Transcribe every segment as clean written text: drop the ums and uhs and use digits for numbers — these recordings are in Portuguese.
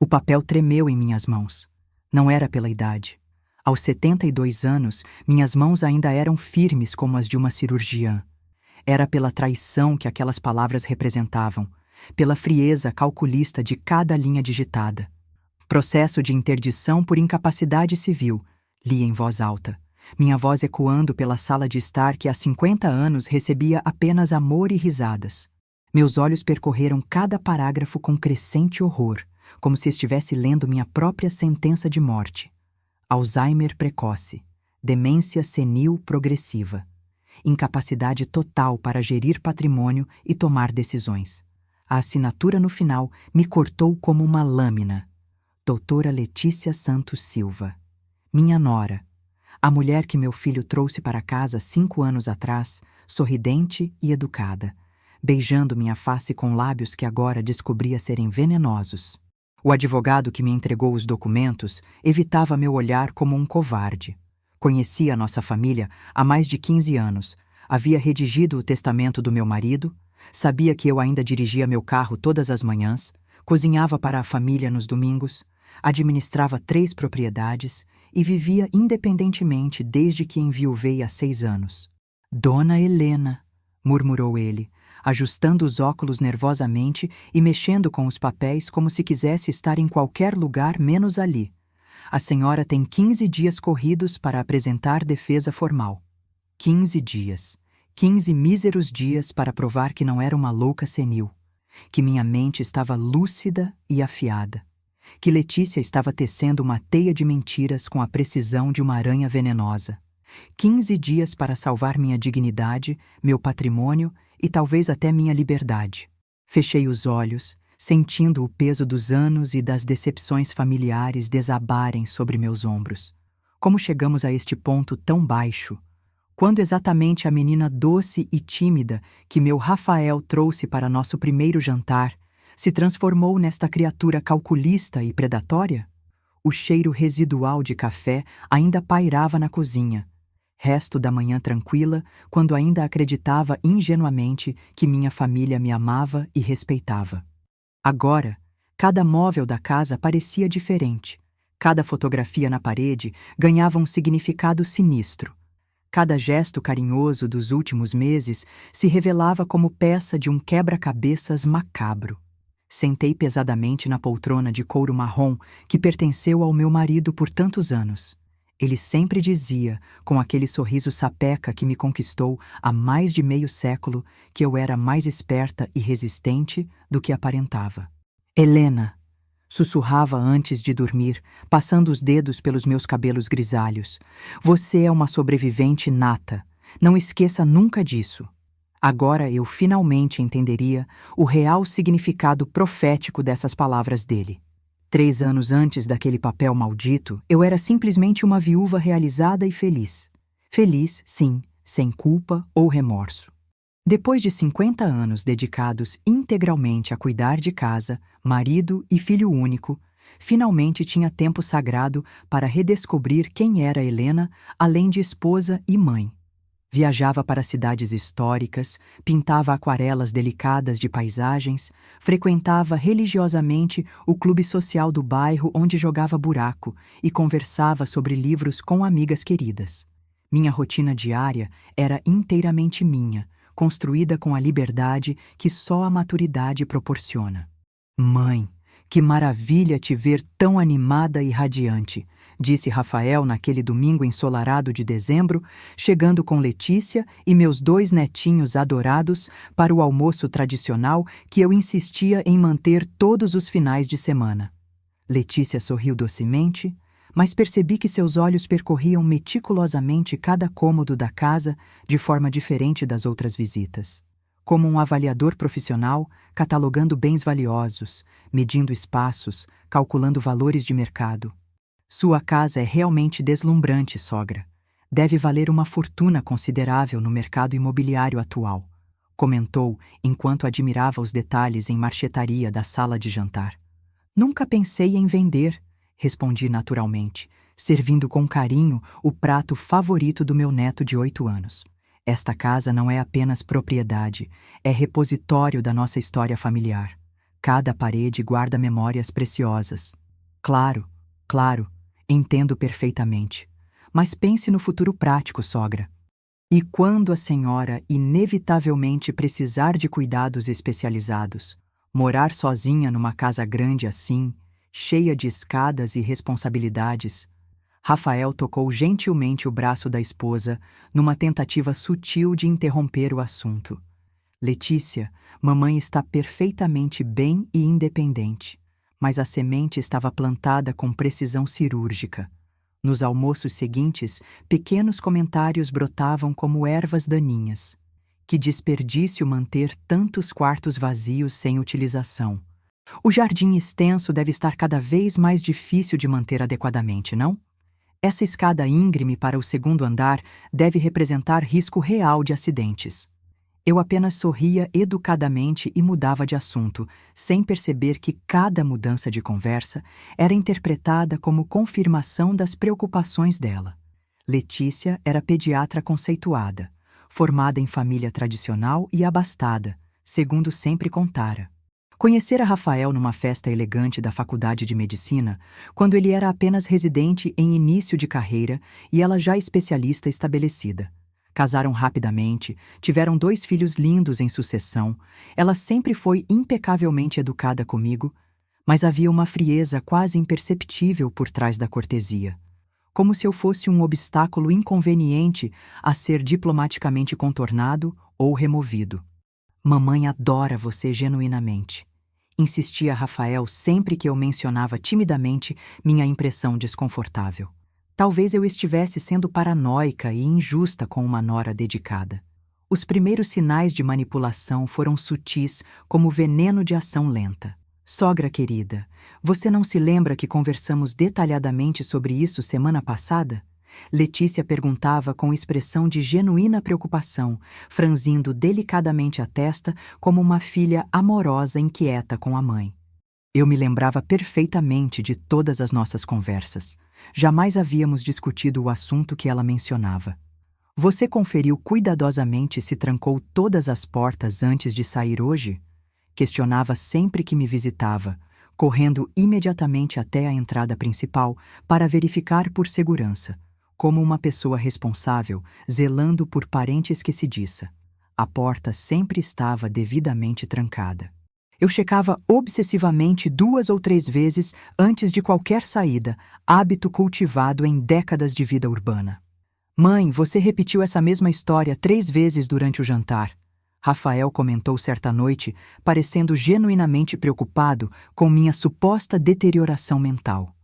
O papel tremeu em minhas mãos. Não era pela idade. Aos 72 anos, minhas mãos ainda eram firmes como as de uma cirurgiã. Era pela traição que aquelas palavras representavam, pela frieza calculista de cada linha digitada. Processo de interdição por incapacidade civil, li em voz alta, minha voz ecoando pela sala de estar que há 50 anos recebia apenas amor e risadas. Meus olhos percorreram cada parágrafo com crescente horror, como se estivesse lendo minha própria sentença de morte. Alzheimer precoce, demência senil progressiva, incapacidade total para gerir patrimônio e tomar decisões. A assinatura no final me cortou como uma lâmina. Doutora Letícia Santos Silva. Minha nora. A mulher que meu filho trouxe para casa 5 anos atrás, sorridente e educada, beijando minha face com lábios que agora descobria serem venenosos. O advogado que me entregou os documentos evitava meu olhar como um covarde. Conhecia a nossa família há mais de 15 anos, havia redigido o testamento do meu marido, sabia que eu ainda dirigia meu carro todas as manhãs, cozinhava para a família nos domingos, administrava 3 propriedades e vivia independentemente desde que enviuvei há 6 anos. Dona Helena, murmurou ele, ajustando os óculos nervosamente e mexendo com os papéis como se quisesse estar em qualquer lugar menos ali. A senhora tem 15 dias corridos para apresentar defesa formal. 15 dias. 15 míseros dias para provar que não era uma louca senil, que minha mente estava lúcida e afiada, que Letícia estava tecendo uma teia de mentiras com a precisão de uma aranha venenosa. 15 dias para salvar minha dignidade, meu patrimônio e talvez até minha liberdade. Fechei os olhos, sentindo o peso dos anos e das decepções familiares desabarem sobre meus ombros. Como chegamos a este ponto tão baixo? Quando exatamente a menina doce e tímida que meu Rafael trouxe para nosso primeiro jantar se transformou nesta criatura calculista e predatória? O cheiro residual de café ainda pairava na cozinha, resto da manhã tranquila, quando ainda acreditava ingenuamente que minha família me amava e respeitava. Agora, cada móvel da casa parecia diferente. Cada fotografia na parede ganhava um significado sinistro. Cada gesto carinhoso dos últimos meses se revelava como peça de um quebra-cabeças macabro. Sentei pesadamente na poltrona de couro marrom que pertenceu ao meu marido por tantos anos. Ele sempre dizia, com aquele sorriso sapeca que me conquistou há mais de meio século, que eu era mais esperta e resistente do que aparentava. Helena, sussurrava antes de dormir, passando os dedos pelos meus cabelos grisalhos. Você é uma sobrevivente nata. Não esqueça nunca disso. Agora eu finalmente entenderia o real significado profético dessas palavras dele. 3 anos antes daquele papel maldito, eu era simplesmente uma viúva realizada e feliz. Feliz, sim, sem culpa ou remorso. Depois de 50 anos dedicados integralmente a cuidar de casa, marido e filho único, finalmente tinha tempo sagrado para redescobrir quem era Helena, além de esposa e mãe. Viajava para cidades históricas, pintava aquarelas delicadas de paisagens, frequentava religiosamente o clube social do bairro onde jogava buraco e conversava sobre livros com amigas queridas. Minha rotina diária era inteiramente minha, construída com a liberdade que só a maturidade proporciona. Mãe, que maravilha te ver tão animada e radiante, disse Rafael naquele domingo ensolarado de dezembro, chegando com Letícia e meus 2 netinhos adorados para o almoço tradicional que eu insistia em manter todos os finais de semana. Letícia sorriu docemente, mas percebi que seus olhos percorriam meticulosamente cada cômodo da casa de forma diferente das outras visitas. Como um avaliador profissional, catalogando bens valiosos, medindo espaços, calculando valores de mercado. Sua casa é realmente deslumbrante, sogra. Deve valer uma fortuna considerável no mercado imobiliário atual, comentou enquanto admirava os detalhes em marchetaria da sala de jantar. Nunca pensei em vender, respondi naturalmente, servindo com carinho o prato favorito do meu neto de 8 anos. Esta casa não é apenas propriedade, é repositório da nossa história familiar. Cada parede guarda memórias preciosas. Claro, claro, entendo perfeitamente. Mas pense no futuro prático, sogra. E quando a senhora inevitavelmente precisar de cuidados especializados, morar sozinha numa casa grande assim, cheia de escadas e responsabilidades, Rafael tocou gentilmente o braço da esposa numa tentativa sutil de interromper o assunto. Letícia, mamãe está perfeitamente bem e independente, mas a semente estava plantada com precisão cirúrgica. Nos almoços seguintes, pequenos comentários brotavam como ervas daninhas. Que desperdício manter tantos quartos vazios sem utilização. O jardim extenso deve estar cada vez mais difícil de manter adequadamente, não? Essa escada íngreme para o segundo andar deve representar risco real de acidentes. Eu apenas sorria educadamente e mudava de assunto, sem perceber que cada mudança de conversa era interpretada como confirmação das preocupações dela. Letícia era pediatra conceituada, formada em família tradicional e abastada, segundo sempre contara. Conhecera Rafael numa festa elegante da Faculdade de Medicina, quando ele era apenas residente em início de carreira e ela já especialista estabelecida. Casaram rapidamente, tiveram 2 filhos lindos em sucessão. Ela sempre foi impecavelmente educada comigo, mas havia uma frieza quase imperceptível por trás da cortesia. Como se eu fosse um obstáculo inconveniente a ser diplomaticamente contornado ou removido. Mamãe adora você genuinamente. Insistia Rafael sempre que eu mencionava timidamente minha impressão desconfortável. Talvez eu estivesse sendo paranoica e injusta com uma nora dedicada. Os primeiros sinais de manipulação foram sutis como veneno de ação lenta. Sogra querida, você não se lembra que conversamos detalhadamente sobre isso semana passada? Letícia perguntava com expressão de genuína preocupação, franzindo delicadamente a testa como uma filha amorosa inquieta com a mãe. Eu me lembrava perfeitamente de todas as nossas conversas. Jamais havíamos discutido o assunto que ela mencionava. Você conferiu cuidadosamente se trancou todas as portas antes de sair hoje? Questionava sempre que me visitava, correndo imediatamente até a entrada principal para verificar por segurança, como uma pessoa responsável, zelando por parente esquecidiça. A porta sempre estava devidamente trancada. Eu checava obsessivamente 2 ou 3 vezes antes de qualquer saída, hábito cultivado em décadas de vida urbana. Mãe, você repetiu essa mesma história 3 vezes durante o jantar. Rafael comentou certa noite, parecendo genuinamente preocupado com minha suposta deterioração mental.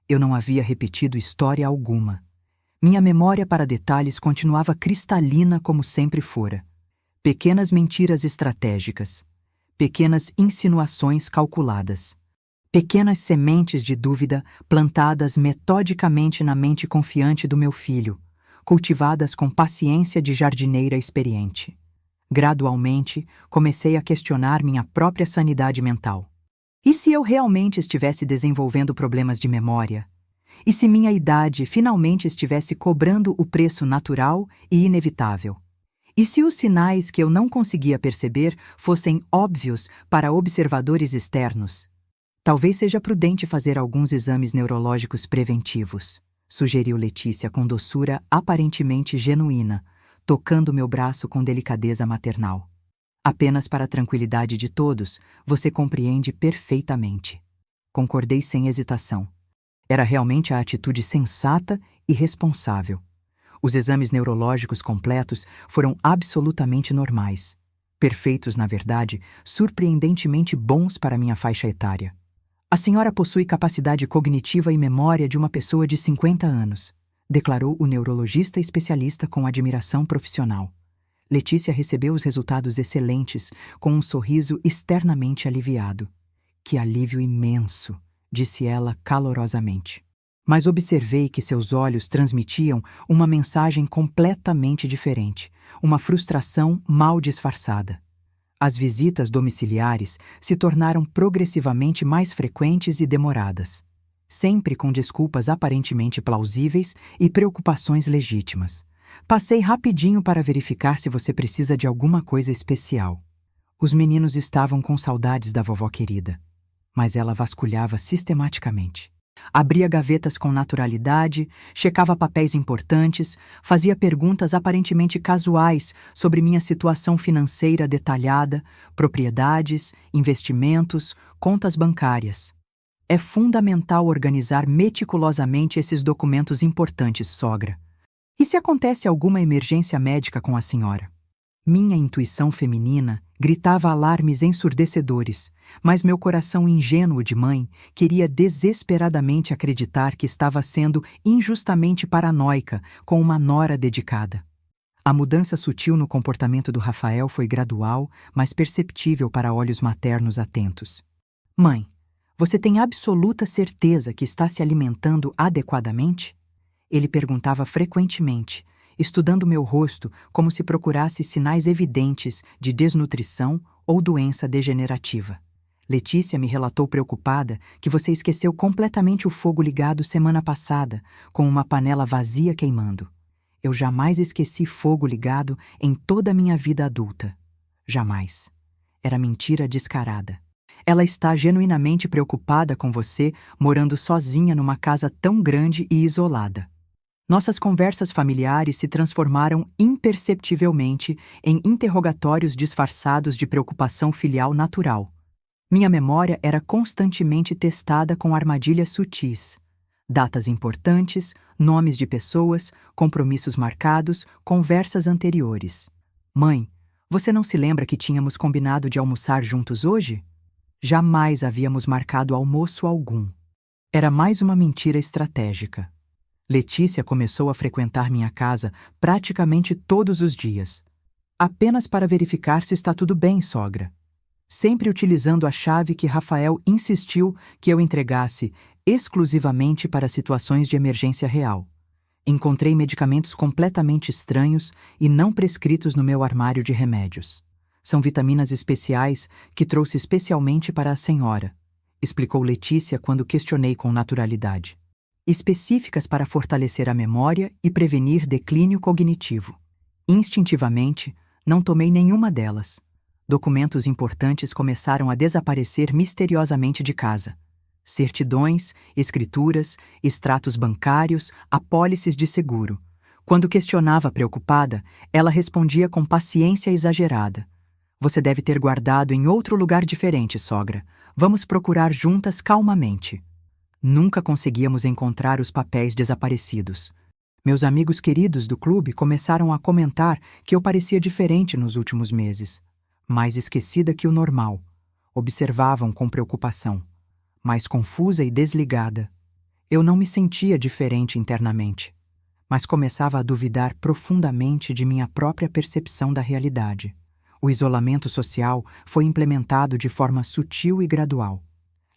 Eu não havia repetido história alguma. Minha memória para detalhes continuava cristalina como sempre fora. Pequenas mentiras estratégicas. Pequenas insinuações calculadas. Pequenas sementes de dúvida plantadas metodicamente na mente confiante do meu filho, cultivadas com paciência de jardineira experiente. Gradualmente, comecei a questionar minha própria sanidade mental. E se eu realmente estivesse desenvolvendo problemas de memória? E se minha idade finalmente estivesse cobrando o preço natural e inevitável? E se os sinais que eu não conseguia perceber fossem óbvios para observadores externos? Talvez seja prudente fazer alguns exames neurológicos preventivos, sugeriu Letícia com doçura aparentemente genuína, tocando meu braço com delicadeza maternal. Apenas para a tranquilidade de todos, você compreende perfeitamente. Concordei sem hesitação. Era realmente a atitude sensata e responsável. Os exames neurológicos completos foram absolutamente normais. Perfeitos, na verdade, surpreendentemente bons para minha faixa etária. A senhora possui capacidade cognitiva e memória de uma pessoa de 50 anos, declarou o neurologista especialista com admiração profissional. Letícia recebeu os resultados excelentes, com um sorriso externamente aliviado. Que alívio imenso, disse ela calorosamente. Mas observei que seus olhos transmitiam uma mensagem completamente diferente, uma frustração mal disfarçada. As visitas domiciliares se tornaram progressivamente mais frequentes e demoradas, sempre com desculpas aparentemente plausíveis e preocupações legítimas. Passei rapidinho para verificar se você precisa de alguma coisa especial. Os meninos estavam com saudades da vovó querida, mas ela vasculhava sistematicamente. Abria gavetas com naturalidade, checava papéis importantes, fazia perguntas aparentemente casuais sobre minha situação financeira detalhada, propriedades, investimentos, contas bancárias. É fundamental organizar meticulosamente esses documentos importantes, sogra. E se acontece alguma emergência médica com a senhora? Minha intuição feminina gritava alarmes ensurdecedores, mas meu coração ingênuo de mãe queria desesperadamente acreditar que estava sendo injustamente paranoica com uma nora dedicada. A mudança sutil no comportamento do Rafael foi gradual, mas perceptível para olhos maternos atentos. Mãe, você tem absoluta certeza que está se alimentando adequadamente? Ele perguntava frequentemente, estudando meu rosto como se procurasse sinais evidentes de desnutrição ou doença degenerativa. Letícia me relatou preocupada que você esqueceu completamente o fogo ligado semana passada, com uma panela vazia queimando. Eu jamais esqueci fogo ligado em toda a minha vida adulta. Jamais. Era mentira descarada. Ela está genuinamente preocupada com você morando sozinha numa casa tão grande e isolada. Nossas conversas familiares se transformaram imperceptivelmente em interrogatórios disfarçados de preocupação filial natural. Minha memória era constantemente testada com armadilhas sutis. Datas importantes, nomes de pessoas, compromissos marcados, conversas anteriores. Mãe, você não se lembra que tínhamos combinado de almoçar juntos hoje? Jamais havíamos marcado almoço algum. Era mais uma mentira estratégica. Letícia começou a frequentar minha casa praticamente todos os dias. Apenas para verificar se está tudo bem, sogra. Sempre utilizando a chave que Rafael insistiu que eu entregasse exclusivamente para situações de emergência real. Encontrei medicamentos completamente estranhos e não prescritos no meu armário de remédios. São vitaminas especiais que trouxe especialmente para a senhora, explicou Letícia quando questionei com naturalidade. Específicas para fortalecer a memória e prevenir declínio cognitivo. Instintivamente, não tomei nenhuma delas. Documentos importantes começaram a desaparecer misteriosamente de casa. Certidões, escrituras, extratos bancários, apólices de seguro. Quando questionava preocupada, ela respondia com paciência exagerada. Você deve ter guardado em outro lugar diferente, sogra. Vamos procurar juntas calmamente. Nunca conseguíamos encontrar os papéis desaparecidos. Meus amigos queridos do clube começaram a comentar que eu parecia diferente nos últimos meses. Mais esquecida que o normal. Observavam com preocupação. Mais confusa e desligada. Eu não me sentia diferente internamente, mas começava a duvidar profundamente de minha própria percepção da realidade. O isolamento social foi implementado de forma sutil e gradual.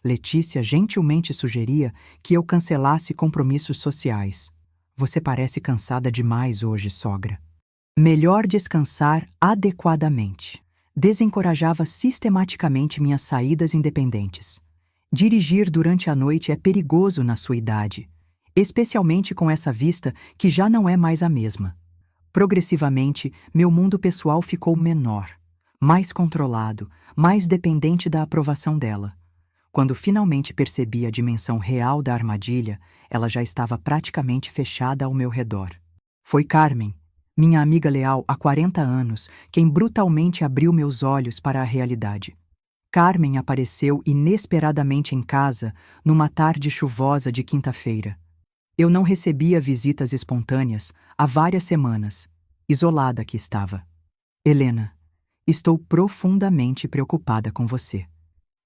Letícia gentilmente sugeria que eu cancelasse compromissos sociais. Você parece cansada demais hoje, sogra. Melhor descansar adequadamente. Desencorajava sistematicamente minhas saídas independentes. Dirigir durante a noite é perigoso na sua idade, especialmente com essa vista que já não é mais a mesma. Progressivamente, meu mundo pessoal ficou menor, mais controlado, mais dependente da aprovação dela. Quando finalmente percebi a dimensão real da armadilha, ela já estava praticamente fechada ao meu redor. Foi Carmen, minha amiga leal há 40 anos, quem brutalmente abriu meus olhos para a realidade. Carmen apareceu inesperadamente em casa numa tarde chuvosa de quinta-feira. Eu não recebia visitas espontâneas há várias semanas. Isolada que estava. Helena, estou profundamente preocupada com você,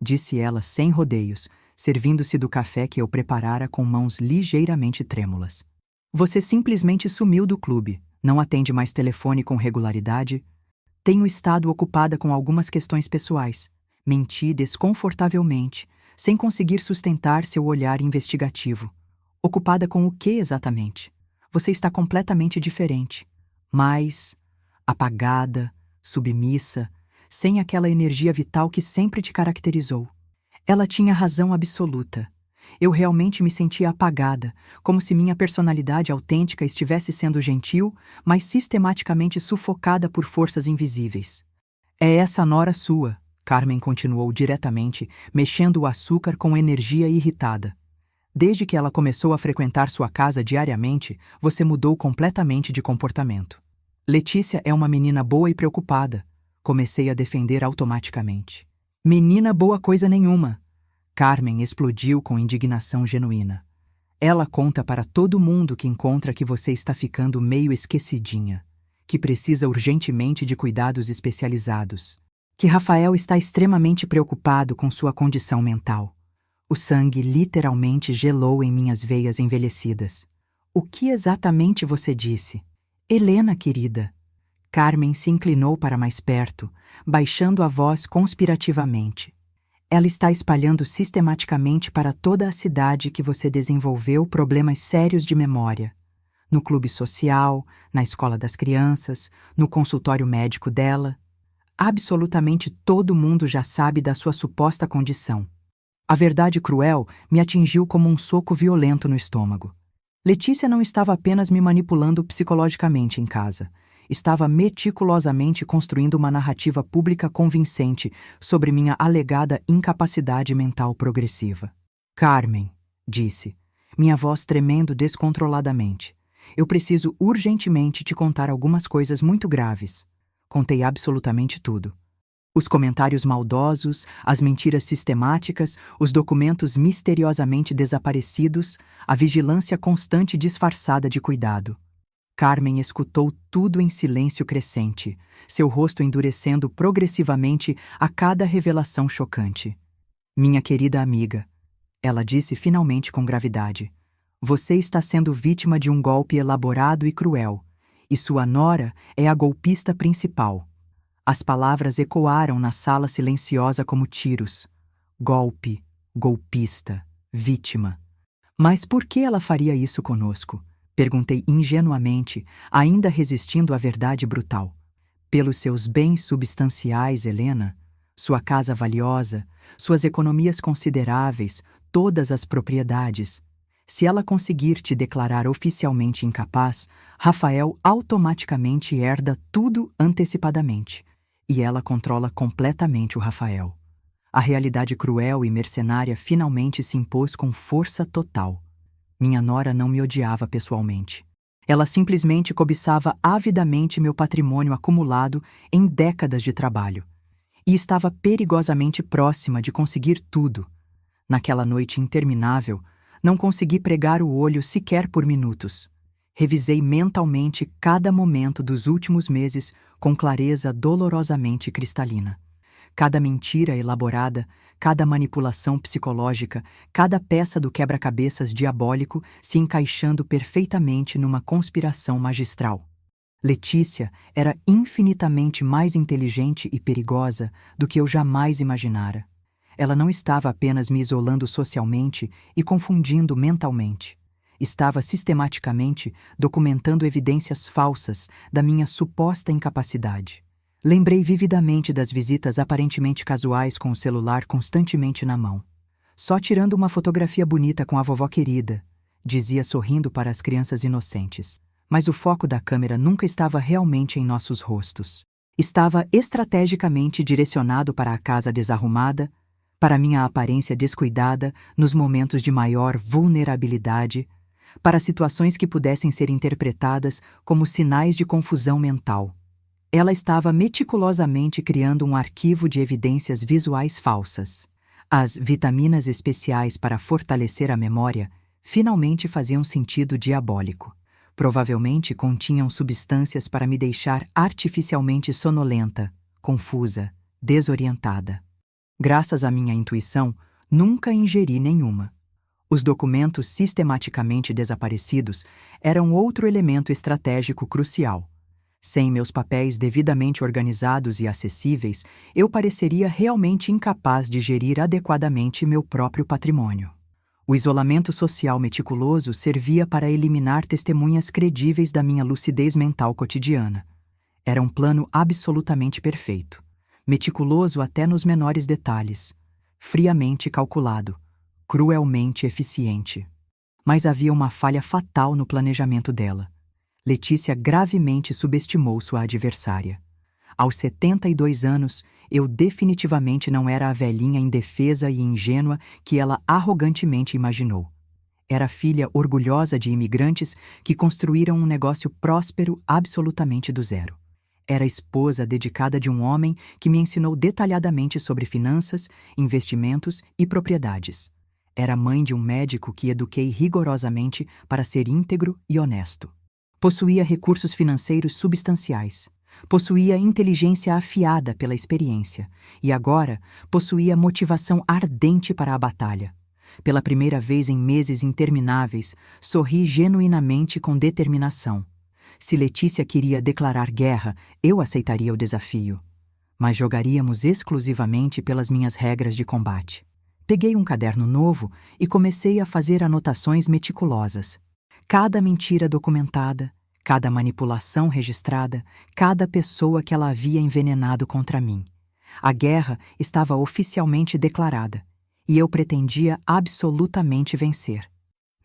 disse ela sem rodeios, servindo-se do café que eu preparara com mãos ligeiramente trêmulas. Você simplesmente sumiu do clube, não atende mais telefone com regularidade. Tenho estado ocupada com algumas questões pessoais. Menti desconfortavelmente, sem conseguir sustentar seu olhar investigativo. Ocupada com o que exatamente? Você está completamente diferente. Mais apagada, submissa, sem aquela energia vital que sempre te caracterizou. Ela tinha razão absoluta. Eu realmente me sentia apagada, como se minha personalidade autêntica estivesse sendo gentil, mas sistematicamente sufocada por forças invisíveis. É essa nora sua, Carmen continuou diretamente, mexendo o açúcar com energia irritada. Desde que ela começou a frequentar sua casa diariamente, você mudou completamente de comportamento. Letícia é uma menina boa e preocupada. Comecei a defender automaticamente. Menina boa coisa nenhuma. Carmen explodiu com indignação genuína. Ela conta para todo mundo que encontra que você está ficando meio esquecidinha, que precisa urgentemente de cuidados especializados, que Rafael está extremamente preocupado com sua condição mental. O sangue literalmente gelou em minhas veias envelhecidas. O que exatamente você disse? Helena, querida. Carmen se inclinou para mais perto, baixando a voz conspirativamente. Ela está espalhando sistematicamente para toda a cidade que você desenvolveu problemas sérios de memória. No clube social, na escola das crianças, no consultório médico dela. Absolutamente todo mundo já sabe da sua suposta condição. A verdade cruel me atingiu como um soco violento no estômago. Letícia não estava apenas me manipulando psicologicamente em casa. Estava meticulosamente construindo uma narrativa pública convincente sobre minha alegada incapacidade mental progressiva. Carmen, disse, minha voz tremendo descontroladamente. Eu preciso urgentemente te contar algumas coisas muito graves. Contei absolutamente tudo. Os comentários maldosos, as mentiras sistemáticas, os documentos misteriosamente desaparecidos, a vigilância constante disfarçada de cuidado. Carmen escutou tudo em silêncio crescente, seu rosto endurecendo progressivamente a cada revelação chocante. Minha querida amiga, ela disse finalmente com gravidade, você está sendo vítima de um golpe elaborado e cruel, e sua nora é a golpista principal. As palavras ecoaram na sala silenciosa como tiros. Golpe, golpista, vítima. Mas por que ela faria isso conosco? Perguntei ingenuamente, ainda resistindo à verdade brutal. Pelos seus bens substanciais, Helena, sua casa valiosa, suas economias consideráveis, todas as propriedades. Se ela conseguir te declarar oficialmente incapaz, Rafael automaticamente herda tudo antecipadamente. E ela controla completamente o Rafael. A realidade cruel e mercenária finalmente se impôs com força total. Minha nora não me odiava pessoalmente. Ela simplesmente cobiçava avidamente meu patrimônio acumulado em décadas de trabalho. E estava perigosamente próxima de conseguir tudo. Naquela noite interminável, não consegui pregar o olho sequer por minutos. Revisei mentalmente cada momento dos últimos meses com clareza dolorosamente cristalina. Cada mentira elaborada, cada manipulação psicológica, cada peça do quebra-cabeças diabólico se encaixando perfeitamente numa conspiração magistral. Letícia era infinitamente mais inteligente e perigosa do que eu jamais imaginara. Ela não estava apenas me isolando socialmente e confundindo mentalmente. Estava sistematicamente documentando evidências falsas da minha suposta incapacidade. Lembrei vividamente das visitas aparentemente casuais com o celular constantemente na mão. Só tirando uma fotografia bonita com a vovó querida, dizia sorrindo para as crianças inocentes. Mas o foco da câmera nunca estava realmente em nossos rostos. Estava estrategicamente direcionado para a casa desarrumada, para minha aparência descuidada nos momentos de maior vulnerabilidade, para situações que pudessem ser interpretadas como sinais de confusão mental. Ela estava meticulosamente criando um arquivo de evidências visuais falsas. As vitaminas especiais para fortalecer a memória finalmente faziam sentido diabólico. Provavelmente continham substâncias para me deixar artificialmente sonolenta, confusa, desorientada. Graças à minha intuição, nunca ingeri nenhuma. Os documentos sistematicamente desaparecidos eram outro elemento estratégico crucial. Sem meus papéis devidamente organizados e acessíveis, eu pareceria realmente incapaz de gerir adequadamente meu próprio patrimônio. O isolamento social meticuloso servia para eliminar testemunhas credíveis da minha lucidez mental cotidiana. Era um plano absolutamente perfeito, meticuloso até nos menores detalhes, friamente calculado, cruelmente eficiente. Mas havia uma falha fatal no planejamento dela. Letícia gravemente subestimou sua adversária. Aos 72 anos, eu definitivamente não era a velhinha indefesa e ingênua que ela arrogantemente imaginou. Era filha orgulhosa de imigrantes que construíram um negócio próspero absolutamente do zero. Era esposa dedicada de um homem que me ensinou detalhadamente sobre finanças, investimentos e propriedades. Era mãe de um médico que eduquei rigorosamente para ser íntegro e honesto. Possuía recursos financeiros substanciais. Possuía inteligência afiada pela experiência. E agora possuía motivação ardente para a batalha. Pela primeira vez em meses intermináveis, sorri genuinamente com determinação. Se Letícia queria declarar guerra, eu aceitaria o desafio. Mas jogaríamos exclusivamente pelas minhas regras de combate. Peguei um caderno novo e comecei a fazer anotações meticulosas. Cada mentira documentada, cada manipulação registrada, cada pessoa que ela havia envenenado contra mim. A guerra estava oficialmente declarada, e eu pretendia absolutamente vencer.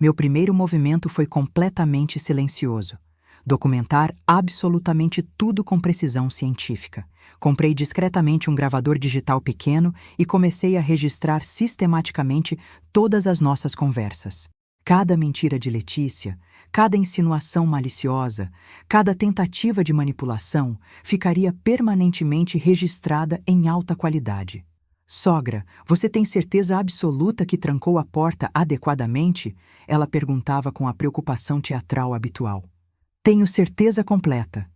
Meu primeiro movimento foi completamente silencioso. Documentar absolutamente tudo com precisão científica. Comprei discretamente um gravador digital pequeno e comecei a registrar sistematicamente todas as nossas conversas. Cada mentira de Letícia, cada insinuação maliciosa, cada tentativa de manipulação ficaria permanentemente registrada em alta qualidade. Sogra, você tem certeza absoluta que trancou a porta adequadamente? Ela perguntava com a preocupação teatral habitual. Tenho certeza completa.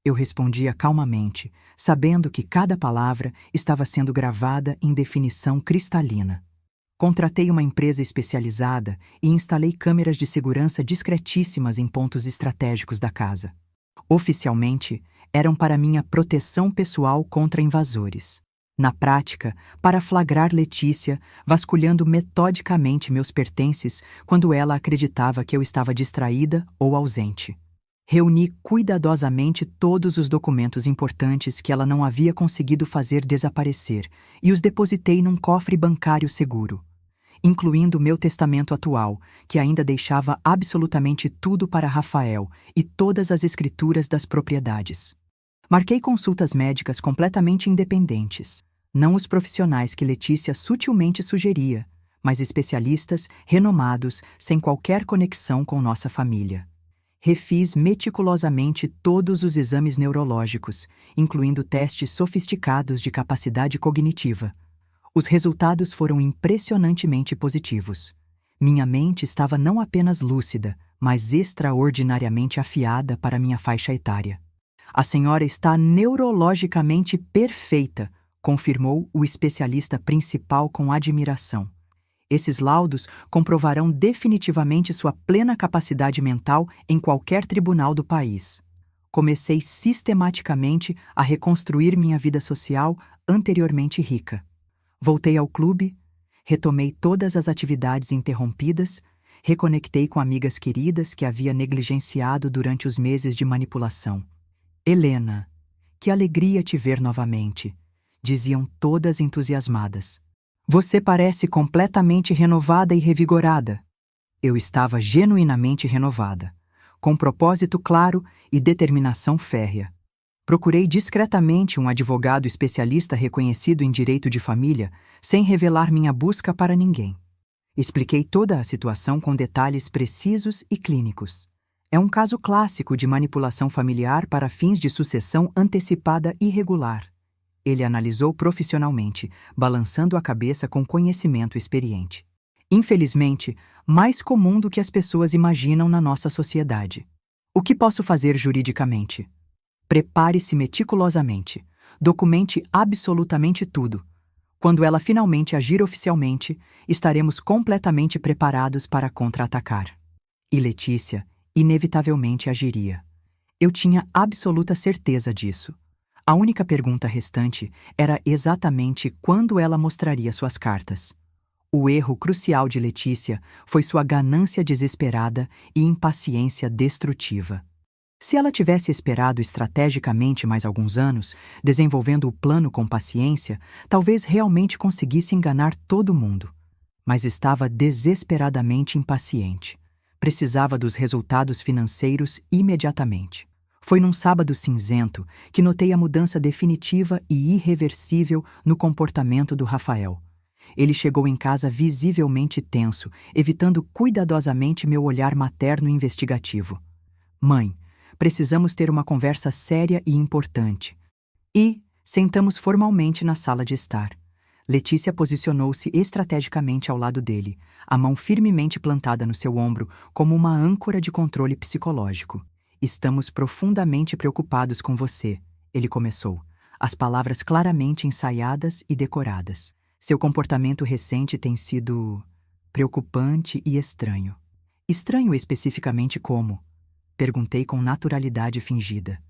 Eu respondia calmamente, sabendo que cada palavra estava sendo gravada em definição cristalina. Contratei uma empresa especializada e instalei câmeras de segurança discretíssimas em pontos estratégicos da casa. Oficialmente, eram para minha proteção pessoal contra invasores. Na prática, para flagrar Letícia, vasculhando metodicamente meus pertences quando ela acreditava que eu estava distraída ou ausente. Reuni cuidadosamente todos os documentos importantes que ela não havia conseguido fazer desaparecer e os depositei num cofre bancário seguro, incluindo meu testamento atual, que ainda deixava absolutamente tudo para Rafael e todas as escrituras das propriedades. Marquei consultas médicas completamente independentes, não os profissionais que Letícia sutilmente sugeria, mas especialistas renomados sem qualquer conexão com nossa família. Refiz meticulosamente todos os exames neurológicos, incluindo testes sofisticados de capacidade cognitiva. Os resultados foram impressionantemente positivos. Minha mente estava não apenas lúcida, mas extraordinariamente afiada para minha faixa etária. A senhora está neurologicamente perfeita, confirmou o especialista principal com admiração. Esses laudos comprovarão definitivamente sua plena capacidade mental em qualquer tribunal do país. Comecei sistematicamente a reconstruir minha vida social anteriormente rica. Voltei ao clube, retomei todas as atividades interrompidas, reconectei com amigas queridas que havia negligenciado durante os meses de manipulação. Helena, que alegria te ver novamente, diziam todas entusiasmadas. Você parece completamente renovada e revigorada. Eu estava genuinamente renovada, com propósito claro e determinação férrea. Procurei discretamente um advogado especialista reconhecido em direito de família, sem revelar minha busca para ninguém. Expliquei toda a situação com detalhes precisos e clínicos. É um caso clássico de manipulação familiar para fins de sucessão antecipada irregular. Ele analisou profissionalmente, balançando a cabeça com conhecimento experiente. Infelizmente, mais comum do que as pessoas imaginam na nossa sociedade. O que posso fazer juridicamente? Prepare-se meticulosamente. Documente absolutamente tudo. Quando ela finalmente agir oficialmente, estaremos completamente preparados para contra-atacar. E Letícia, inevitavelmente, agiria. Eu tinha absoluta certeza disso. A única pergunta restante era exatamente quando ela mostraria suas cartas. O erro crucial de Letícia foi sua ganância desesperada e impaciência destrutiva. Se ela tivesse esperado estrategicamente mais alguns anos, desenvolvendo o plano com paciência, talvez realmente conseguisse enganar todo mundo. Mas estava desesperadamente impaciente. Precisava dos resultados financeiros imediatamente. Foi num sábado cinzento que notei a mudança definitiva e irreversível no comportamento do Rafael. Ele chegou em casa visivelmente tenso, evitando cuidadosamente meu olhar materno e investigativo. Mãe, precisamos ter uma conversa séria e importante. E sentamos formalmente na sala de estar. Letícia posicionou-se estrategicamente ao lado dele, a mão firmemente plantada no seu ombro como uma âncora de controle psicológico. Estamos profundamente preocupados com você, ele começou, as palavras claramente ensaiadas e decoradas. Seu comportamento recente tem sido preocupante e estranho. Estranho especificamente como? Perguntei com naturalidade fingida.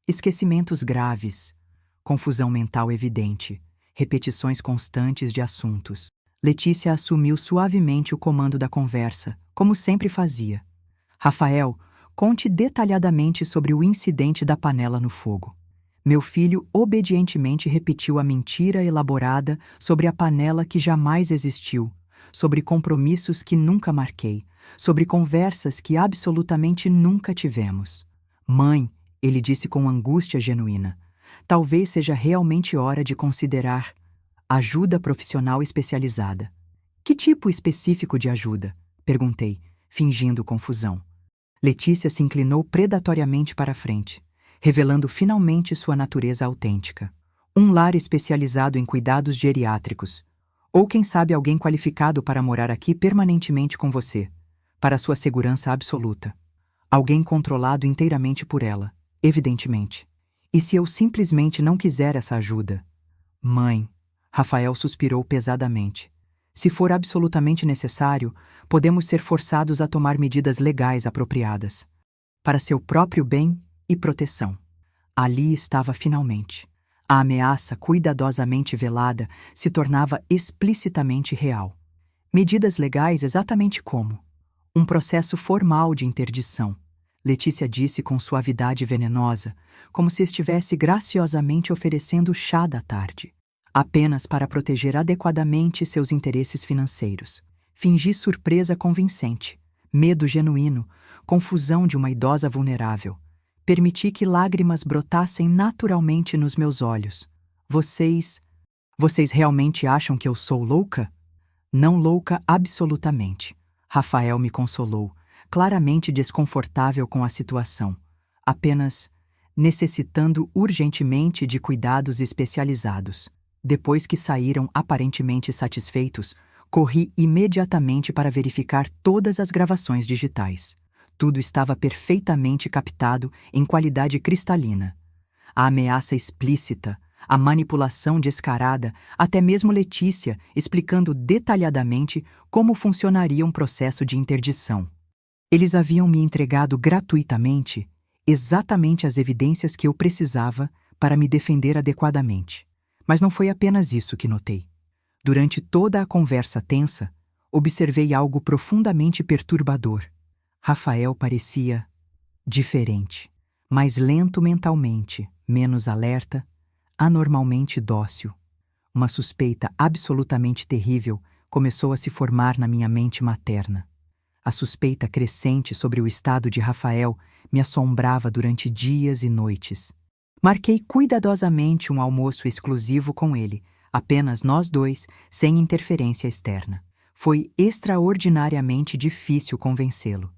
Esquecimentos graves, confusão mental evidente, repetições constantes de assuntos. Letícia assumiu suavemente o comando da conversa, como sempre fazia. Rafael, conte detalhadamente sobre o incidente da panela no fogo. Meu filho obedientemente repetiu a mentira elaborada sobre a panela que jamais existiu, sobre compromissos que nunca marquei, sobre conversas que absolutamente nunca tivemos. Mãe, ele disse com angústia genuína, talvez seja realmente hora de considerar ajuda profissional especializada. Que tipo específico de ajuda? Perguntei, fingindo confusão. Letícia se inclinou predatoriamente para a frente, revelando finalmente sua natureza autêntica. Um lar especializado em cuidados geriátricos. Ou quem sabe alguém qualificado para morar aqui permanentemente com você, para sua segurança absoluta. Alguém controlado inteiramente por ela, evidentemente. E se eu simplesmente não quiser essa ajuda? Mãe, Rafael suspirou pesadamente. Se for absolutamente necessário, podemos ser forçados a tomar medidas legais apropriadas. Para seu próprio bem e proteção. Ali estava finalmente. A ameaça cuidadosamente velada se tornava explicitamente real. Medidas legais exatamente como? Um processo formal de interdição. Letícia disse com suavidade venenosa, como se estivesse graciosamente oferecendo chá da tarde. Apenas para proteger adequadamente seus interesses financeiros. Fingi surpresa convincente, medo genuíno, confusão de uma idosa vulnerável. Permiti que lágrimas brotassem naturalmente nos meus olhos. Vocês realmente acham que eu sou louca? Não louca absolutamente. Rafael me consolou, claramente desconfortável com a situação. Apenas necessitando urgentemente de cuidados especializados. Depois que saíram aparentemente satisfeitos, corri imediatamente para verificar todas as gravações digitais. Tudo estava perfeitamente captado em qualidade cristalina. A ameaça explícita, a manipulação descarada, até mesmo Letícia explicando detalhadamente como funcionaria um processo de interdição. Eles haviam me entregado gratuitamente exatamente as evidências que eu precisava para me defender adequadamente. Mas não foi apenas isso que notei. Durante toda a conversa tensa, observei algo profundamente perturbador. Rafael parecia diferente, mais lento mentalmente, menos alerta, anormalmente dócil. Uma suspeita absolutamente terrível começou a se formar na minha mente materna. A suspeita crescente sobre o estado de Rafael me assombrava durante dias e noites. Marquei cuidadosamente um almoço exclusivo com ele, apenas nós dois, sem interferência externa. Foi extraordinariamente difícil convencê-lo.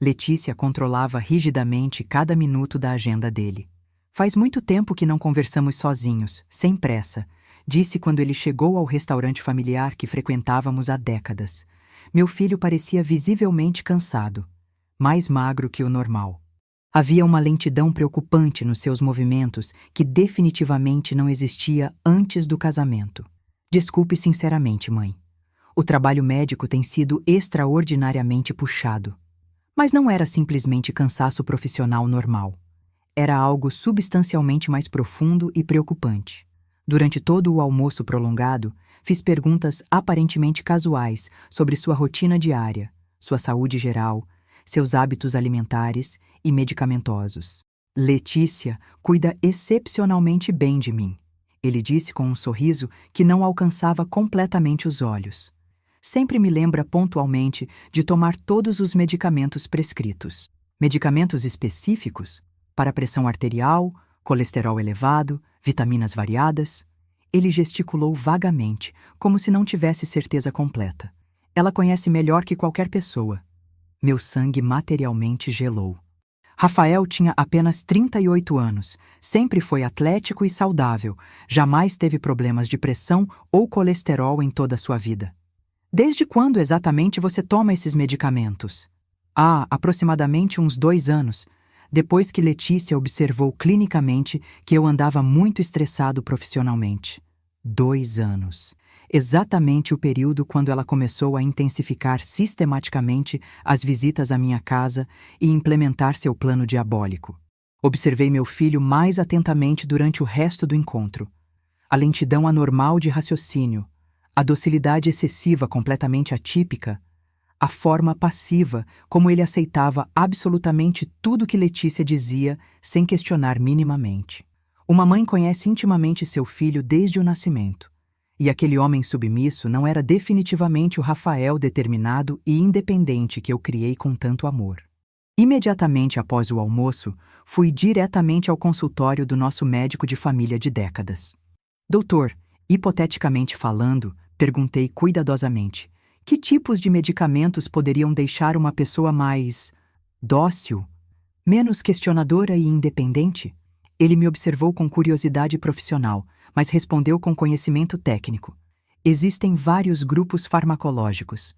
Letícia controlava rigidamente cada minuto da agenda dele. Faz muito tempo que não conversamos sozinhos, sem pressa, disse quando ele chegou ao restaurante familiar que frequentávamos há décadas. Meu filho parecia visivelmente cansado, mais magro que o normal. Havia uma lentidão preocupante nos seus movimentos que definitivamente não existia antes do casamento. Desculpe sinceramente, mãe. O trabalho médico tem sido extraordinariamente puxado. Mas não era simplesmente cansaço profissional normal. Era algo substancialmente mais profundo e preocupante. Durante todo o almoço prolongado, fiz perguntas aparentemente casuais sobre sua rotina diária, sua saúde geral, seus hábitos alimentares e medicamentosos. Letícia cuida excepcionalmente bem de mim, ele disse com um sorriso que não alcançava completamente os olhos. Sempre me lembra pontualmente de tomar todos os medicamentos prescritos. Medicamentos específicos? Para pressão arterial, colesterol elevado, vitaminas variadas. Ele gesticulou vagamente, como se não tivesse certeza completa. Ela conhece melhor que qualquer pessoa. Meu sangue materialmente gelou. Rafael tinha apenas 38 anos, sempre foi atlético e saudável, jamais teve problemas de pressão ou colesterol em toda a sua vida. Desde quando exatamente você toma esses medicamentos? Há aproximadamente uns 2 anos, depois que Letícia observou clinicamente que eu andava muito estressado profissionalmente. 2 anos. Exatamente o período quando ela começou a intensificar sistematicamente as visitas à minha casa e implementar seu plano diabólico. Observei meu filho mais atentamente durante o resto do encontro. A lentidão anormal de raciocínio, a docilidade excessiva completamente atípica, a forma passiva como ele aceitava absolutamente tudo que Letícia dizia sem questionar minimamente. Uma mãe conhece intimamente seu filho desde o nascimento. E aquele homem submisso não era definitivamente o Rafael determinado e independente que eu criei com tanto amor. Imediatamente após o almoço, fui diretamente ao consultório do nosso médico de família de décadas. Doutor, hipoteticamente falando, perguntei cuidadosamente, que tipos de medicamentos poderiam deixar uma pessoa mais dócil, menos questionadora e independente? Ele me observou com curiosidade profissional, mas respondeu com conhecimento técnico. Existem vários grupos farmacológicos.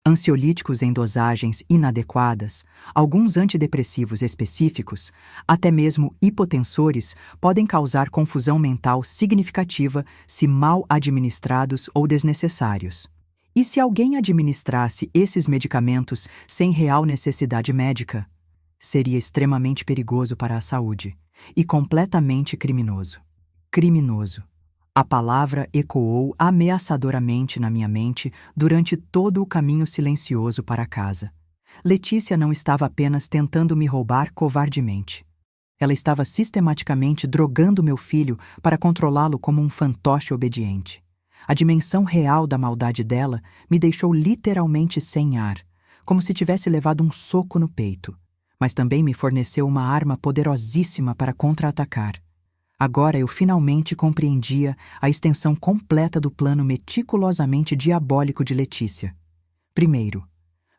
Ansiolíticos em dosagens inadequadas, alguns antidepressivos específicos, até mesmo hipotensores podem causar confusão mental significativa se mal administrados ou desnecessários. E se alguém administrasse esses medicamentos sem real necessidade médica? Seria extremamente perigoso para a saúde e completamente criminoso. Criminoso. A palavra ecoou ameaçadoramente na minha mente durante todo o caminho silencioso para casa. Letícia não estava apenas tentando me roubar covardemente. Ela estava sistematicamente drogando meu filho para controlá-lo como um fantoche obediente. A dimensão real da maldade dela me deixou literalmente sem ar, como se tivesse levado um soco no peito, mas também me forneceu uma arma poderosíssima para contra-atacar. Agora eu finalmente compreendia a extensão completa do plano meticulosamente diabólico de Letícia. Primeiro,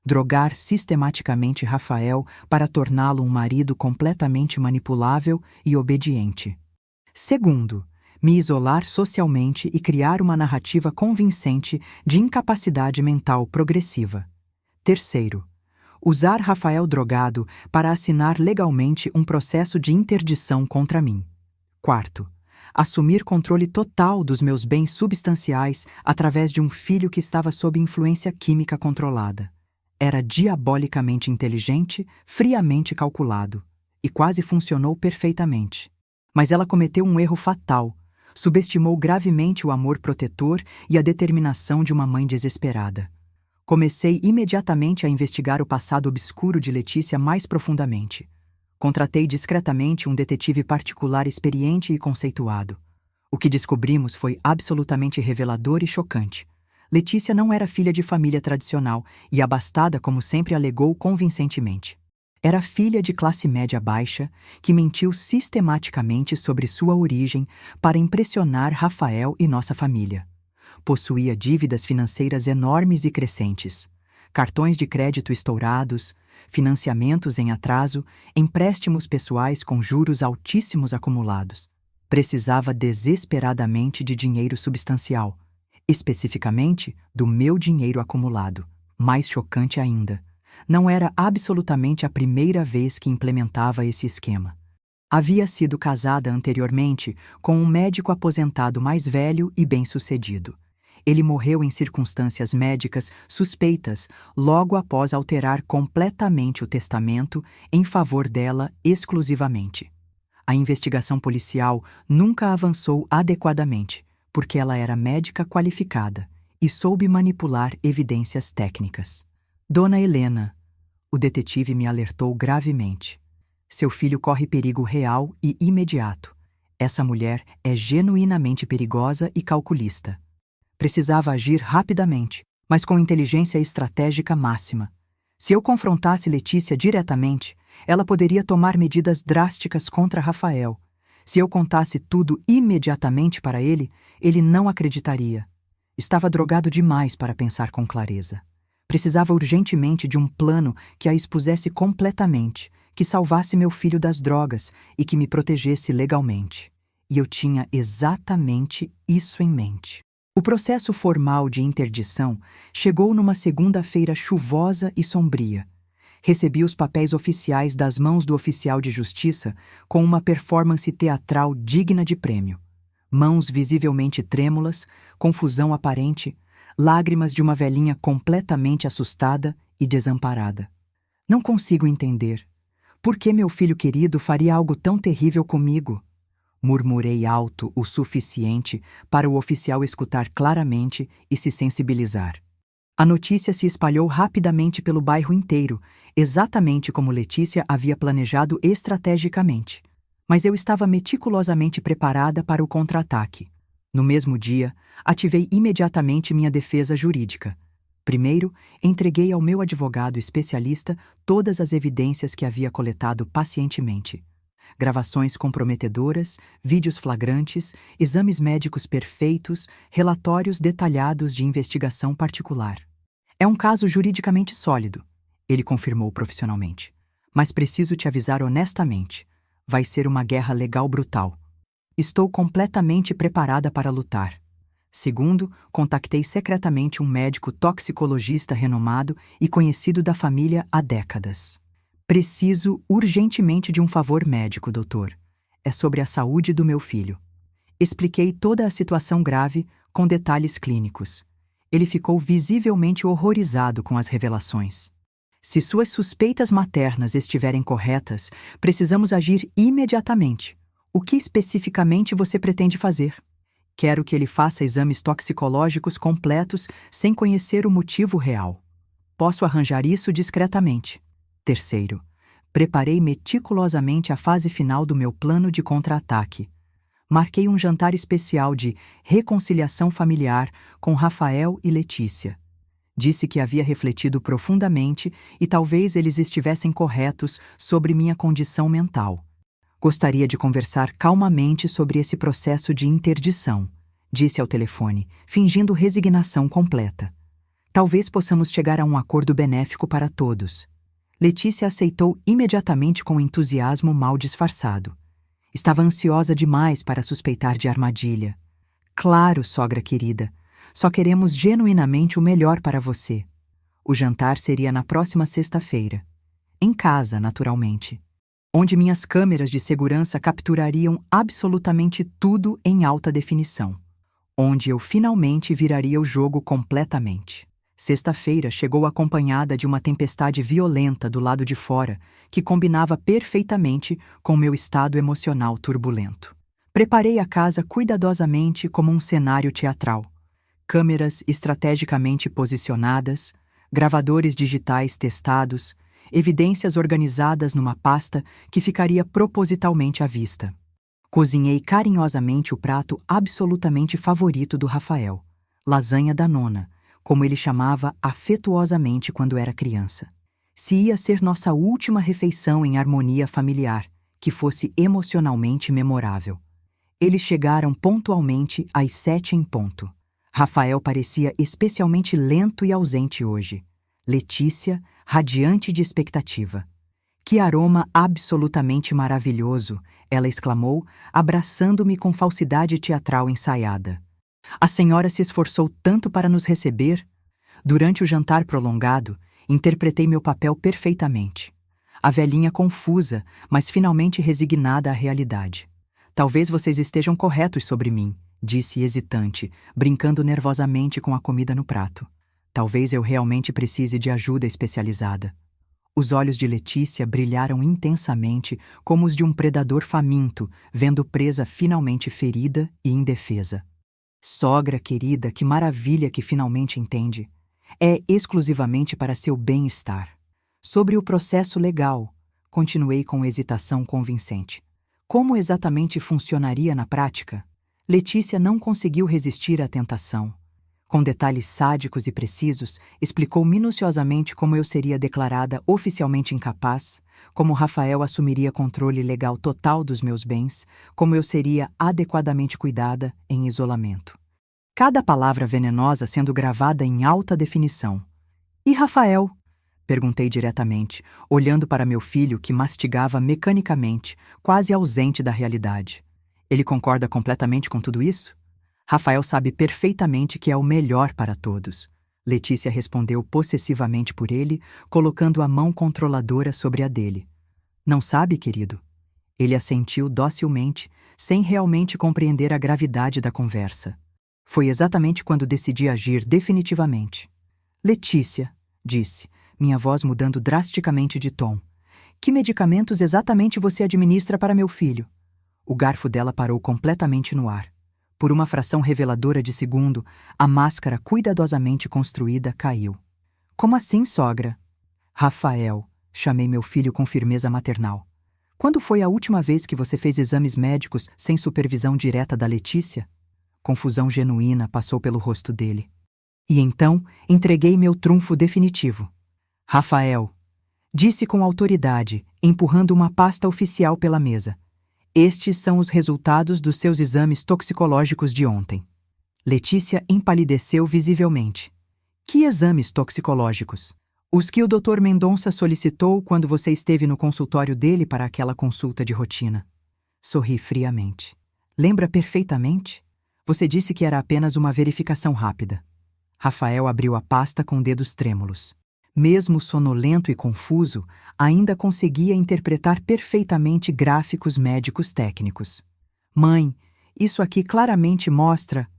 drogar sistematicamente Rafael para torná-lo um marido completamente manipulável e obediente. Segundo, me isolar socialmente e criar uma narrativa convincente de incapacidade mental progressiva. Terceiro, usar Rafael drogado para assinar legalmente um processo de interdição contra mim. Quarto, assumir controle total dos meus bens substanciais através de um filho que estava sob influência química controlada. Era diabolicamente inteligente, friamente calculado, e quase funcionou perfeitamente. Mas ela cometeu um erro fatal, subestimou gravemente o amor protetor e a determinação de uma mãe desesperada. Comecei imediatamente a investigar o passado obscuro de Letícia mais profundamente. Contratei discretamente um detetive particular experiente e conceituado. O que descobrimos foi absolutamente revelador e chocante. Letícia não era filha de família tradicional e abastada como sempre alegou convincentemente. Era filha de classe média baixa que mentiu sistematicamente sobre sua origem para impressionar Rafael e nossa família. Possuía dívidas financeiras enormes e crescentes, cartões de crédito estourados, financiamentos em atraso, empréstimos pessoais com juros altíssimos acumulados. Precisava desesperadamente de dinheiro substancial, especificamente do meu dinheiro acumulado. Mais chocante ainda, não era absolutamente a primeira vez que implementava esse esquema. Havia sido casada anteriormente com um médico aposentado mais velho e bem-sucedido. Ele morreu em circunstâncias médicas suspeitas logo após alterar completamente o testamento em favor dela exclusivamente. A investigação policial nunca avançou adequadamente, porque ela era médica qualificada e soube manipular evidências técnicas. Dona Helena, o detetive me alertou gravemente. Seu filho corre perigo real e imediato. Essa mulher é genuinamente perigosa e calculista. Precisava agir rapidamente, mas com inteligência estratégica máxima. Se eu confrontasse Letícia diretamente, Ela poderia tomar medidas drásticas contra Rafael. Se eu contasse tudo imediatamente para ele, ele não acreditaria. Estava drogado demais para pensar com clareza. Precisava urgentemente de um plano que a expusesse completamente, que salvasse meu filho das drogas e que me protegesse legalmente. E eu tinha exatamente isso em mente. O processo formal de interdição chegou numa segunda-feira chuvosa e sombria. Recebi os papéis oficiais das mãos do oficial de justiça com uma performance teatral digna de prêmio. Mãos visivelmente trêmulas, confusão aparente, lágrimas de uma velhinha completamente assustada e desamparada. Não consigo entender. Por que meu filho querido faria algo tão terrível comigo? Murmurei alto o suficiente para o oficial escutar claramente e se sensibilizar. A notícia se espalhou rapidamente pelo bairro inteiro, exatamente como Letícia havia planejado estrategicamente. Mas eu estava meticulosamente preparada para o contra-ataque. No mesmo dia, ativei imediatamente minha defesa jurídica. Primeiro, entreguei ao meu advogado especialista todas as evidências que havia coletado pacientemente. Gravações comprometedoras, vídeos flagrantes, exames médicos perfeitos, relatórios detalhados de investigação particular. É um caso juridicamente sólido, ele confirmou profissionalmente. Mas preciso te avisar honestamente. Vai ser uma guerra legal brutal. Estou completamente preparada para lutar. Segundo, contactei secretamente um médico toxicologista renomado e conhecido da família há décadas. Preciso urgentemente de um favor médico, doutor. É sobre a saúde do meu filho. Expliquei toda a situação grave com detalhes clínicos. Ele ficou visivelmente horrorizado com as revelações. Se suas suspeitas maternas estiverem corretas, precisamos agir imediatamente. O que especificamente você pretende fazer? Quero que ele faça exames toxicológicos completos sem conhecer o motivo real. Posso arranjar isso discretamente. Terceiro, preparei meticulosamente a fase final do meu plano de contra-ataque. Marquei um jantar especial de reconciliação familiar com Rafael e Letícia. Disse que havia refletido profundamente e talvez eles estivessem corretos sobre minha condição mental. Gostaria de conversar calmamente sobre esse processo de interdição, disse ao telefone, fingindo resignação completa. Talvez possamos chegar a um acordo benéfico para todos. Letícia aceitou imediatamente com entusiasmo mal disfarçado. Estava ansiosa demais para suspeitar de armadilha. Claro, sogra querida. Só queremos genuinamente o melhor para você. O jantar seria na próxima sexta-feira. Em casa, naturalmente. Onde minhas câmeras de segurança capturariam absolutamente tudo em alta definição. Onde eu finalmente viraria o jogo completamente. Sexta-feira chegou acompanhada de uma tempestade violenta do lado de fora, que combinava perfeitamente com meu estado emocional turbulento. Preparei a casa cuidadosamente como um cenário teatral. Câmeras estrategicamente posicionadas, gravadores digitais testados, evidências organizadas numa pasta que ficaria propositalmente à vista. Cozinhei carinhosamente o prato absolutamente favorito do Rafael, lasanha da nona, como ele chamava afetuosamente quando era criança. Se ia ser nossa última refeição em harmonia familiar, que fosse emocionalmente memorável. Eles chegaram pontualmente às 7 em ponto. Rafael parecia especialmente lento e ausente hoje. Letícia, radiante de expectativa. Que aroma absolutamente maravilhoso, ela exclamou, abraçando-me com falsidade teatral ensaiada. A senhora se esforçou tanto para nos receber. Durante o jantar prolongado, interpretei meu papel perfeitamente. A velhinha confusa, mas finalmente resignada à realidade. Talvez vocês estejam corretos sobre mim, disse hesitante, brincando nervosamente com a comida no prato. Talvez eu realmente precise de ajuda especializada. Os olhos de Letícia brilharam intensamente como os de um predador faminto, vendo presa finalmente ferida e indefesa. Sogra querida, que maravilha que finalmente entende. É exclusivamente para seu bem-estar. Sobre o processo legal, continuei com hesitação convincente. Como exatamente funcionaria na prática? Letícia não conseguiu resistir à tentação. Com detalhes sádicos e precisos, explicou minuciosamente como eu seria declarada oficialmente incapaz, como Rafael assumiria controle legal total dos meus bens, como eu seria adequadamente cuidada em isolamento. Cada palavra venenosa sendo gravada em alta definição. E Rafael? Perguntei diretamente, olhando para meu filho que mastigava mecanicamente, quase ausente da realidade. Ele concorda completamente com tudo isso? Rafael sabe perfeitamente que é o melhor para todos. Letícia respondeu possessivamente por ele, colocando a mão controladora sobre a dele. Não sabe, querido? Ele assentiu docilmente, sem realmente compreender a gravidade da conversa. Foi exatamente quando decidi agir definitivamente. Letícia, disse, minha voz mudando drasticamente de tom. Que medicamentos exatamente você administra para meu filho? O garfo dela parou completamente no ar. Por uma fração reveladora de segundo, a máscara cuidadosamente construída caiu. Como assim, sogra? Rafael, chamei meu filho com firmeza maternal. Quando foi a última vez que você fez exames médicos sem supervisão direta da Letícia? Confusão genuína passou pelo rosto dele. E então, entreguei meu trunfo definitivo. Rafael, disse com autoridade, empurrando uma pasta oficial pela mesa. Estes são os resultados dos seus exames toxicológicos de ontem. Letícia empalideceu visivelmente. Que exames toxicológicos? Os que o Dr. Mendonça solicitou quando você esteve no consultório dele para aquela consulta de rotina. Sorri friamente. Lembra perfeitamente? Você disse que era apenas uma verificação rápida. Rafael abriu a pasta com dedos trêmulos. Mesmo sonolento e confuso, ainda conseguia interpretar perfeitamente gráficos médicos técnicos. Mãe, isso aqui claramente mostra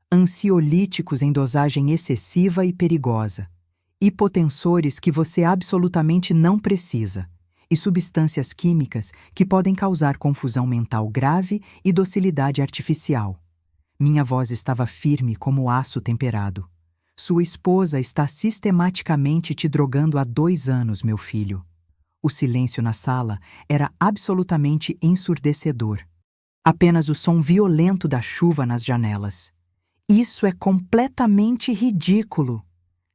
ansiolíticos em dosagem excessiva e perigosa, hipotensores que você absolutamente não precisa, e substâncias químicas que podem causar confusão mental grave e docilidade artificial. Minha voz estava firme como aço temperado. Sua esposa está sistematicamente te drogando há 2 anos, meu filho. O silêncio na sala era absolutamente ensurdecedor. Apenas o som violento da chuva nas janelas. Isso é completamente ridículo.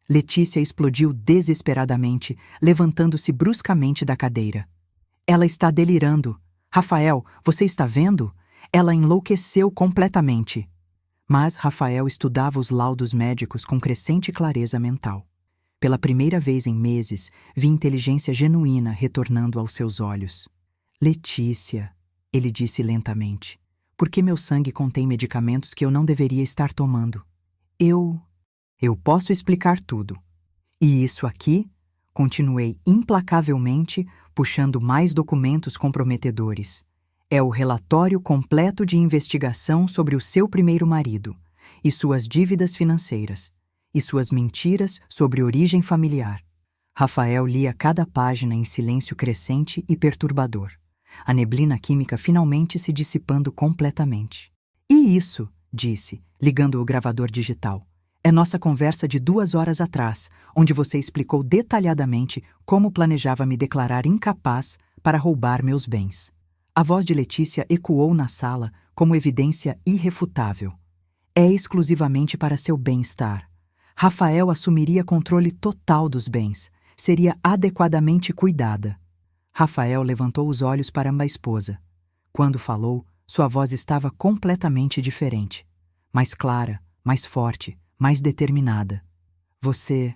Letícia explodiu desesperadamente, levantando-se bruscamente da cadeira. Ela está delirando. Rafael, você está vendo? Ela enlouqueceu completamente. Mas Rafael estudava os laudos médicos com crescente clareza mental. Pela primeira vez em meses, vi inteligência genuína retornando aos seus olhos. Letícia, ele disse lentamente, por que meu sangue contém medicamentos que eu não deveria estar tomando? Eu posso explicar tudo. E isso aqui? Continuei implacavelmente, puxando mais documentos comprometedores. É o relatório completo de investigação sobre o seu primeiro marido, e suas dívidas financeiras, e suas mentiras sobre origem familiar. Rafael lia cada página em silêncio crescente e perturbador, a neblina química finalmente se dissipando completamente. E isso, disse, ligando o gravador digital, é nossa conversa de 2 horas atrás, onde você explicou detalhadamente como planejava me declarar incapaz para roubar meus bens. A voz de Letícia ecoou na sala como evidência irrefutável. É exclusivamente para seu bem-estar. Rafael assumiria controle total dos bens, seria adequadamente cuidada. Rafael levantou os olhos para a esposa. Quando falou, sua voz estava completamente diferente. Mais clara, mais forte, mais determinada. Você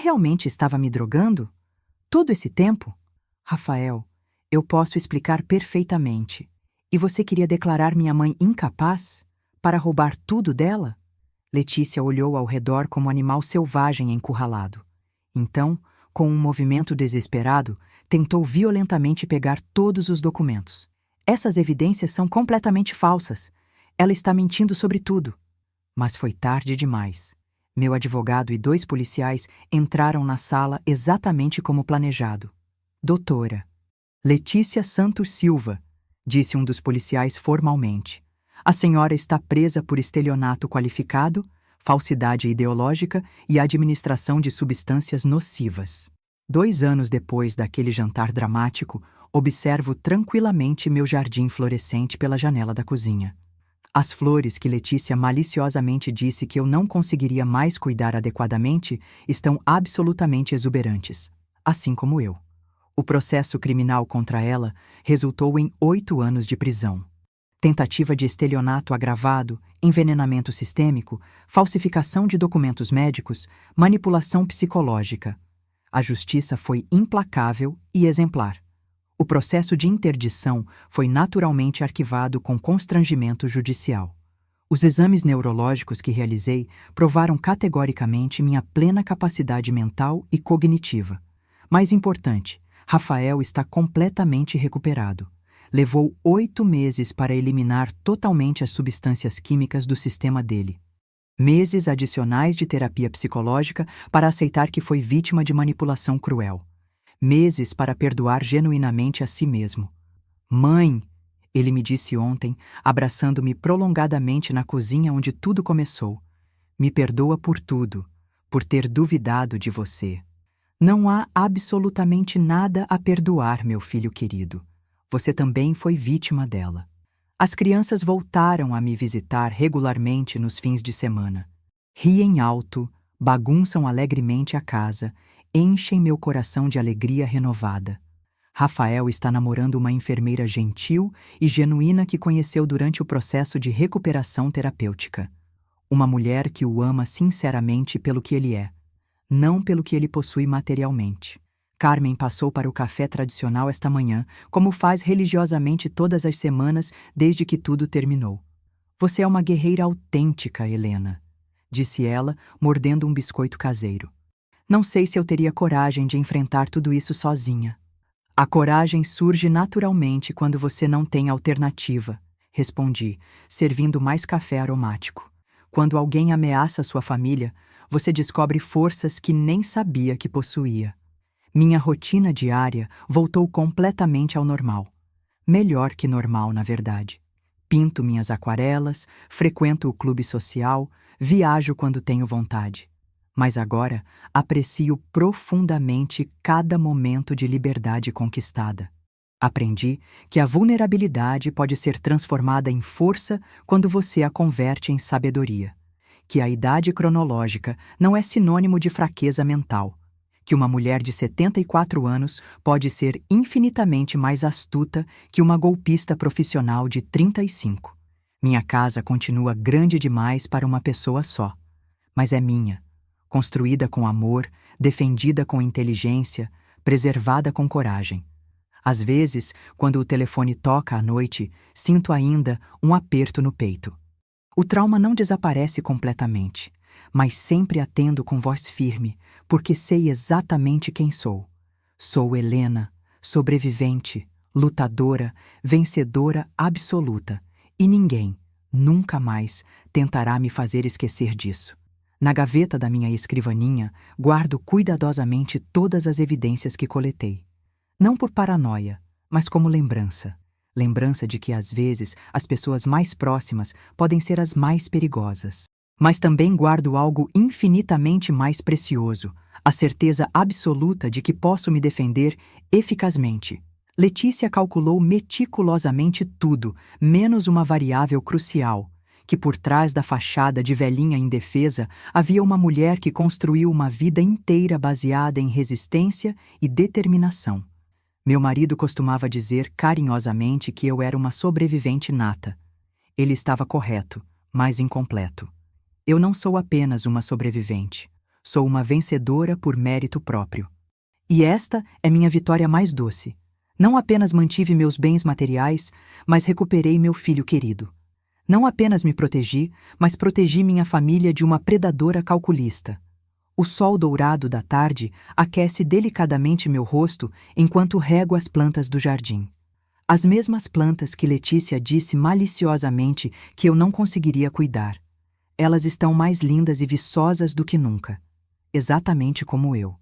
realmente estava me drogando? Todo esse tempo? Rafael, eu posso explicar perfeitamente. E você queria declarar minha mãe incapaz? Para roubar tudo dela? Letícia olhou ao redor como um animal selvagem encurralado. Então, com um movimento desesperado, tentou violentamente pegar todos os documentos. Essas evidências são completamente falsas. Ela está mentindo sobre tudo. Mas foi tarde demais. Meu advogado e 2 policiais entraram na sala exatamente como planejado. Doutora Letícia Santos Silva, disse um dos policiais formalmente. A senhora está presa por estelionato qualificado, falsidade ideológica e administração de substâncias nocivas. 2 anos depois daquele jantar dramático, observo tranquilamente meu jardim florescente pela janela da cozinha. As flores que Letícia maliciosamente disse que eu não conseguiria mais cuidar adequadamente estão absolutamente exuberantes, assim como eu. O processo criminal contra ela resultou em 8 anos de prisão. Tentativa de estelionato agravado, envenenamento sistêmico, falsificação de documentos médicos, manipulação psicológica. A justiça foi implacável e exemplar. O processo de interdição foi naturalmente arquivado com constrangimento judicial. Os exames neurológicos que realizei provaram categoricamente minha plena capacidade mental e cognitiva. Mais importante, Rafael está completamente recuperado. Levou 8 meses para eliminar totalmente as substâncias químicas do sistema dele. Meses adicionais de terapia psicológica para aceitar que foi vítima de manipulação cruel. Meses para perdoar genuinamente a si mesmo. Mãe, ele me disse ontem, abraçando-me prolongadamente na cozinha onde tudo começou. Me perdoa por tudo, por ter duvidado de você. Não há absolutamente nada a perdoar, meu filho querido. Você também foi vítima dela. As crianças voltaram a me visitar regularmente nos fins de semana. Riem alto, bagunçam alegremente a casa, enchem meu coração de alegria renovada. Rafael está namorando uma enfermeira gentil e genuína que conheceu durante o processo de recuperação terapêutica. Uma mulher que o ama sinceramente pelo que ele é, não pelo que ele possui materialmente. Carmen passou para o café tradicional esta manhã, como faz religiosamente todas as semanas desde que tudo terminou. Você é uma guerreira autêntica, Helena, disse ela, mordendo um biscoito caseiro. Não sei se eu teria coragem de enfrentar tudo isso sozinha. A coragem surge naturalmente quando você não tem alternativa, respondi, servindo mais café aromático. Quando alguém ameaça sua família, você descobre forças que nem sabia que possuía. Minha rotina diária voltou completamente ao normal. Melhor que normal, na verdade. Pinto minhas aquarelas, frequento o clube social, viajo quando tenho vontade. Mas agora aprecio profundamente cada momento de liberdade conquistada. Aprendi que a vulnerabilidade pode ser transformada em força quando você a converte em sabedoria. Que a idade cronológica não é sinônimo de fraqueza mental. Que uma mulher de 74 anos pode ser infinitamente mais astuta que uma golpista profissional de 35. Minha casa continua grande demais para uma pessoa só, mas é minha, construída com amor, defendida com inteligência, preservada com coragem. Às vezes, quando o telefone toca à noite, sinto ainda um aperto no peito. O trauma não desaparece completamente, mas sempre atendo com voz firme, porque sei exatamente quem sou. Sou Helena, sobrevivente, lutadora, vencedora absoluta, e ninguém, nunca mais, tentará me fazer esquecer disso. Na gaveta da minha escrivaninha, guardo cuidadosamente todas as evidências que coletei. Não por paranoia, mas como lembrança. Lembrança de que, às vezes, as pessoas mais próximas podem ser as mais perigosas. Mas também guardo algo infinitamente mais precioso, a certeza absoluta de que posso me defender eficazmente. Letícia calculou meticulosamente tudo, menos uma variável crucial, que por trás da fachada de velhinha indefesa havia uma mulher que construiu uma vida inteira baseada em resistência e determinação. Meu marido costumava dizer carinhosamente que eu era uma sobrevivente nata. Ele estava correto, mas incompleto. Eu não sou apenas uma sobrevivente. Sou uma vencedora por mérito próprio. E esta é minha vitória mais doce. Não apenas mantive meus bens materiais, mas recuperei meu filho querido. Não apenas me protegi, mas protegi minha família de uma predadora calculista. O sol dourado da tarde aquece delicadamente meu rosto enquanto rego as plantas do jardim. As mesmas plantas que Letícia disse maliciosamente que eu não conseguiria cuidar. Elas estão mais lindas e viçosas do que nunca, exatamente como eu.